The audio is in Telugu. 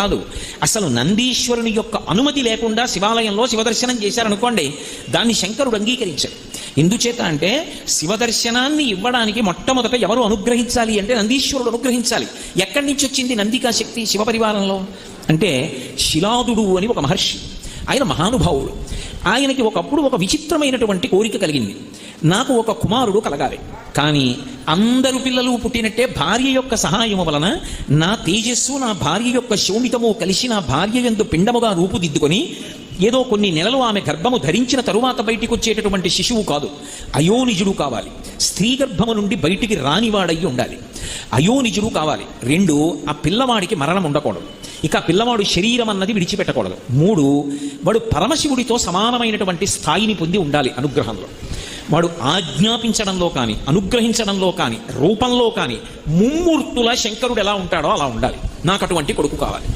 కాదు. అసలు నందీశ్వరుని యొక్క అనుమతి లేకుండా శివాలయంలో శివదర్శనం చేశారనుకోండి, దాన్ని శంకరుడు అంగీకరించాడు. ఎందుచేత అంటే శివదర్శనాన్ని ఇవ్వడానికి మొట్టమొదట ఎవరు అనుగ్రహించాలి అంటే నందీశ్వరుడు అనుగ్రహించాలి. ఎక్కడి నుంచి వచ్చింది నందికా శక్తి శివపరివారంలో అంటే శిలాదుడు అని ఒక మహర్షి, ఆయన మహానుభావుడు. ఆయనకి ఒకప్పుడు ఒక విచిత్రమైనటువంటి కోరిక కలిగింది, నాకు ఒక కుమారుడు కలగాలి, కానీ అందరు పిల్లలు పుట్టినట్టే భార్య యొక్క సహాయము వలన నా తేజస్సు నా భార్య యొక్క శోణితము కలిసి నా భార్య యందు పిండముగా రూపుదిద్దుకొని ఏదో కొన్ని నెలలు ఆమె గర్భము ధరించిన తరువాత బయటికి వచ్చేటటువంటి శిశువు కాదు, అయోనిజుడు కావాలి. స్త్రీ గర్భము నుండి బయటికి రానివాడయ్యి ఉండాలి, అయోనిజుడు కావాలి. 2, ఆ పిల్లవాడికి మరణం ఉండకూడదు, ఇక పిల్లవాడు శరీరం అన్నది విడిచిపెట్టకూడదు. 3, వాడు పరమశివుడితో సమానమైనటువంటి స్థాయిని పొంది ఉండాలి అనుగ్రహంలో. వాడు ఆజ్ఞాపించడంలో కానీ అనుగ్రహించడంలో కానీ రూపంలో కానీ ముమ్మూర్తుల శంకరుడు ఎలా ఉంటాడో అలా ఉండాలి. నాకు అటువంటి కొడుకు కావాలి.